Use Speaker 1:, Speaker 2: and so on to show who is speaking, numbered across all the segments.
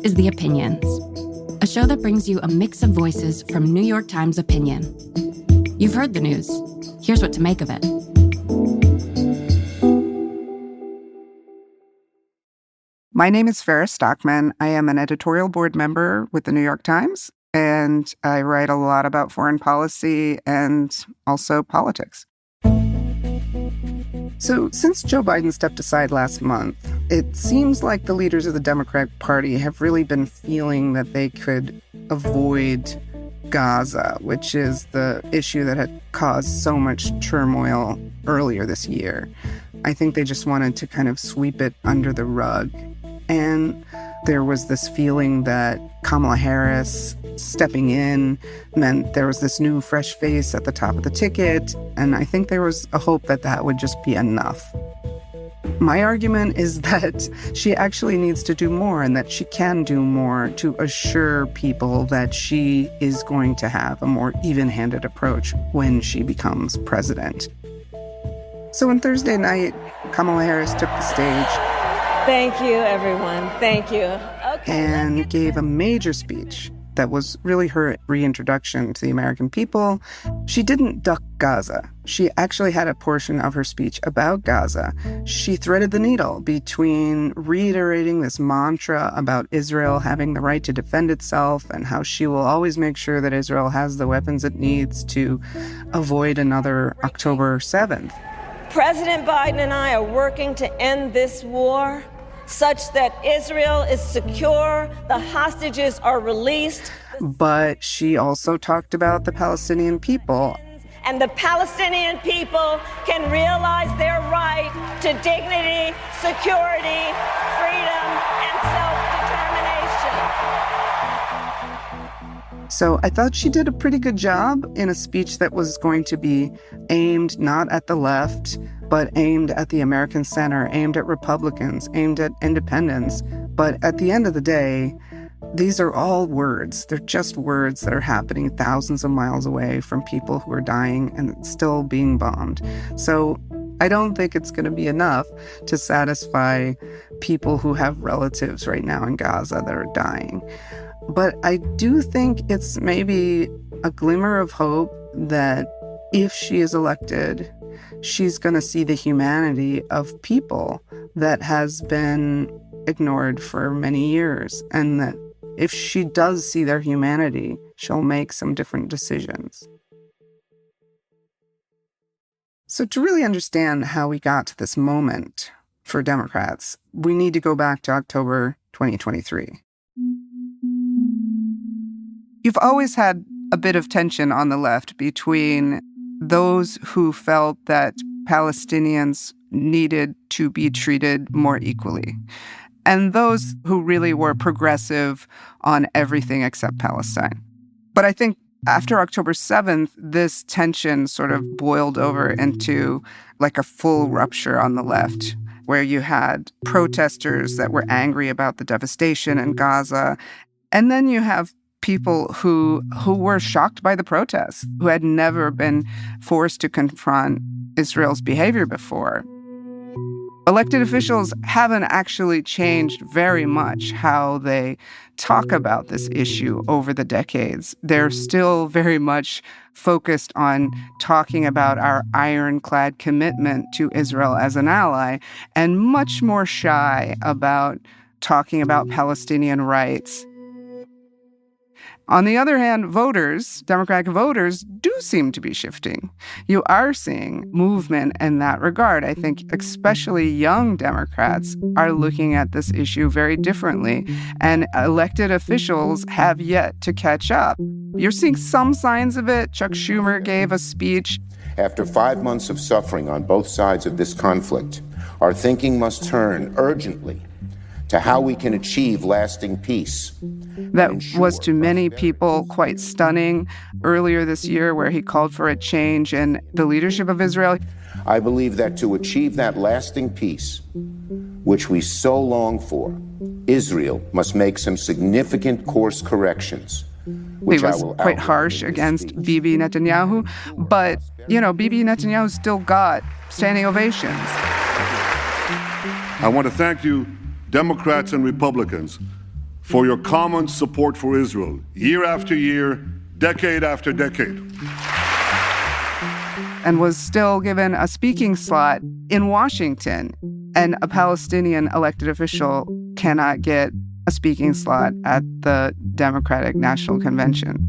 Speaker 1: is The Opinions, a show that brings you a mix of voices from New York Times opinion. You've heard the news. Here's what to make of it.
Speaker 2: My name is Farah Stockman. I am an editorial board member with the New York Times, and I write a lot about foreign policy and also politics. So since Joe Biden stepped aside last month, it seems like the leaders of the Democratic Party have really been feeling that they could avoid Gaza, which is the issue that had caused so much turmoil earlier this year. I think they just wanted to kind of sweep it under the rug. And there was this feeling that Kamala Harris stepping in meant there was this new fresh face at the top of the ticket, and I think there was a hope that that would just be enough. My argument is that she actually needs to do more and that she can do more to assure people that she is going to have a more even-handed approach when she becomes president. So on Thursday night, Kamala Harris took the stage.
Speaker 3: Thank you, everyone. Thank you.
Speaker 2: And gave a major speech that was really her reintroduction to the American people. She didn't duck Gaza. She actually had a portion of her speech about Gaza. She threaded the needle between reiterating this mantra about Israel having the right to defend itself and how she will always make sure that Israel has the weapons it needs to avoid another October 7th.
Speaker 3: President Biden and I are working to end this war such that Israel is secure, the hostages are released.
Speaker 2: But she also talked about the Palestinian people.
Speaker 3: And the Palestinian people can realize their right to dignity, security, freedom, and self-determination.
Speaker 2: So I thought she did a pretty good job in a speech that was going to be aimed not at the left, but aimed at the American center, aimed at Republicans, aimed at independents. But at the end of the day, these are all words. They're just words that are happening thousands of miles away from people who are dying and still being bombed. So I don't think it's going to be enough to satisfy people who have relatives right now in Gaza that are dying. But I do think it's maybe a glimmer of hope that if she is elected, she's going to see the humanity of people that has been ignored for many years, and that if she does see their humanity, she'll make some different decisions. So to really understand how we got to this moment for Democrats, we need to go back to October 2023. You've always had a bit of tension on the left between those who felt that Palestinians needed to be treated more equally and those who really were progressive on everything except Palestine. But I think after October 7th, this tension sort of boiled over into like a full rupture on the left, where you had protesters that were angry about the devastation in Gaza. And then you have people who were shocked by the protests, who had never been forced to confront Israel's behavior before. Elected officials haven't actually changed very much how they talk about this issue over the decades. They're still very much focused on talking about our ironclad commitment to Israel as an ally, and much more shy about talking about Palestinian rights. On the other hand, voters, Democratic voters, do seem to be shifting. You are seeing movement in that regard. I think especially young Democrats are looking at this issue very differently, and elected officials have yet to catch up. You're seeing some signs of it. Chuck Schumer gave a speech.
Speaker 4: After 5 months of suffering on both sides of this conflict, our thinking must turn urgently to how we can achieve lasting peace.
Speaker 2: That was to many people quite stunning earlier this year, where he called for a change in the leadership of Israel.
Speaker 4: I believe that to achieve that lasting peace, which we so long for, Israel must make some significant course corrections.
Speaker 2: He was quite harsh against Bibi Netanyahu, but, Bibi Netanyahu still got standing ovations.
Speaker 5: I want to thank you, Democrats and Republicans, for your common support for Israel, year after year, decade after decade.
Speaker 2: And was still given a speaking slot in Washington. And a Palestinian elected official cannot get a speaking slot at the Democratic National Convention.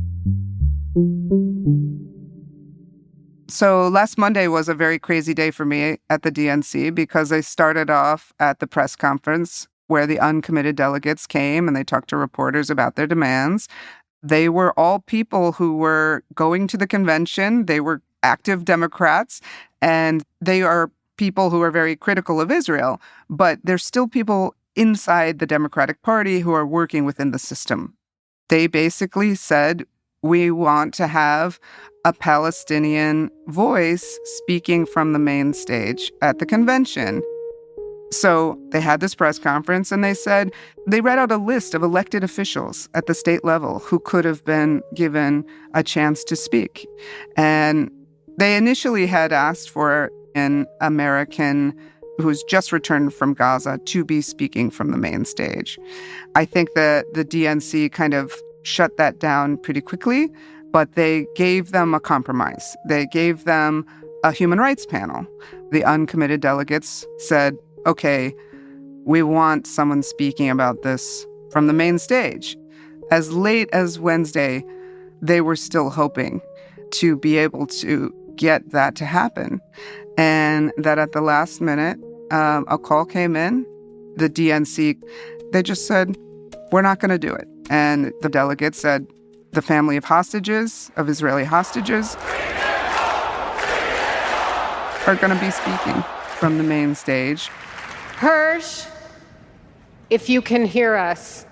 Speaker 2: So last Monday was a very crazy day for me at the DNC because I started off at the press conference where the uncommitted delegates came and they talked to reporters about their demands. They were all people who were going to the convention. They were active Democrats, and they are people who are very critical of Israel, but there's still people inside the Democratic Party who are working within the system. They basically said, we want to have a Palestinian voice speaking from the main stage at the convention. So they had this press conference and they read out a list of elected officials at the state level who could have been given a chance to speak. And they initially had asked for an American who's just returned from Gaza to be speaking from the main stage. I think that the DNC kind of shut that down pretty quickly, but they gave them a compromise. They gave them a human rights panel. The uncommitted delegates said, okay, we want someone speaking about this from the main stage. As late as Wednesday, they were still hoping to be able to get that to happen. And that at the last minute, a call came in. The DNC, they just said, we're not going to do it. And the delegates said, the family of hostages, of Israeli hostages, are going to be speaking from the main stage.
Speaker 6: Hirsch, if you can hear us,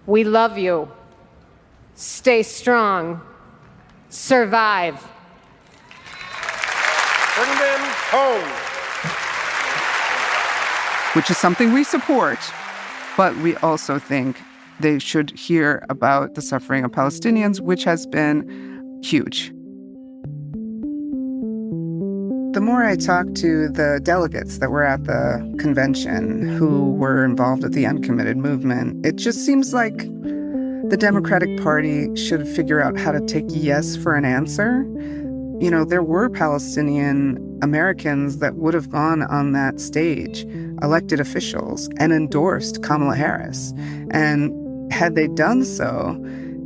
Speaker 6: we love you. Stay strong. Survive.
Speaker 5: Bring them home.
Speaker 2: Which is something we support, but we also think they should hear about the suffering of Palestinians, which has been huge. The more I talk to the delegates that were at the convention who were involved with the uncommitted movement, it just seems like the Democratic Party should figure out how to take yes for an answer. You know, there were Palestinian Americans that would have gone on that stage, elected officials, and endorsed Kamala Harris. And had they done so,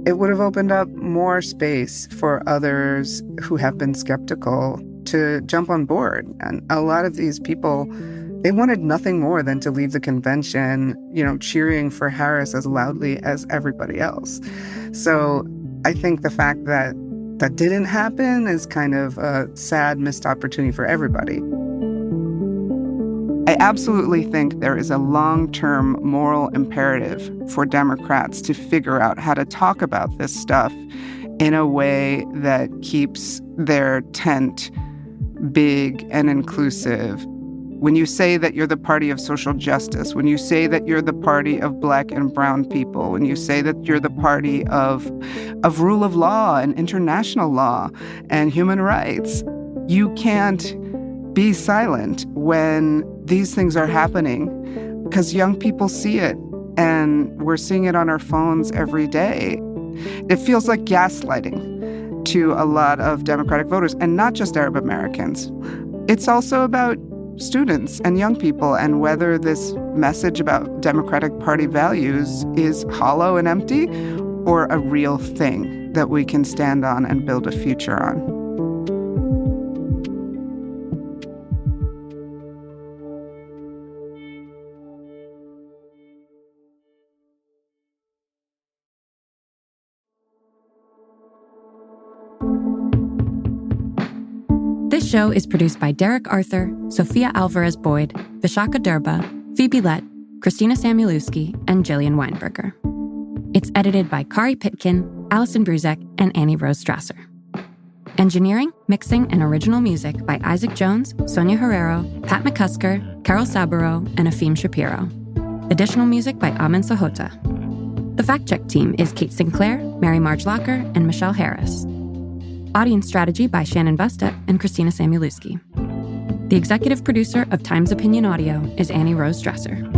Speaker 2: it would have opened up more space for others who have been skeptical to jump on board. And a lot of these people, they wanted nothing more than to leave the convention, you know, cheering for Harris as loudly as everybody else. So I think the fact that that didn't happen is kind of a sad missed opportunity for everybody. I absolutely think there is a long-term moral imperative for Democrats to figure out how to talk about this stuff in a way that keeps their tent big and inclusive. When you say that you're the party of social justice, when you say that you're the party of Black and brown people, when you say that you're the party of rule of law and international law and human rights, you can't be silent when these things are happening because young people see it and we're seeing it on our phones every day. It feels like gaslighting to a lot of Democratic voters, and not just Arab Americans. It's also about students and young people and whether this message about Democratic Party values is hollow and empty or a real thing that we can stand on and build a future on.
Speaker 1: This show is produced by Derek Arthur, Sophia Alvarez-Boyd, Vishaka Durba, Phoebe Lett, Christina Samuelewski, and Jillian Weinberger. It's edited by Kari Pitkin, Allison Bruzek, and Annie Rose Strasser. Engineering, mixing, and original music by Isaac Jones, Sonia Herrero, Pat McCusker, Carol Saburo, and Afim Shapiro. Additional music by Amin Sahota. The fact-check team is Kate Sinclair, Mary Marge Locker, and Michelle Harris. Audience strategy by Shannon Vesta and Christina Samuelewski. The executive producer of Times Opinion Audio is Annie Rose Strasser.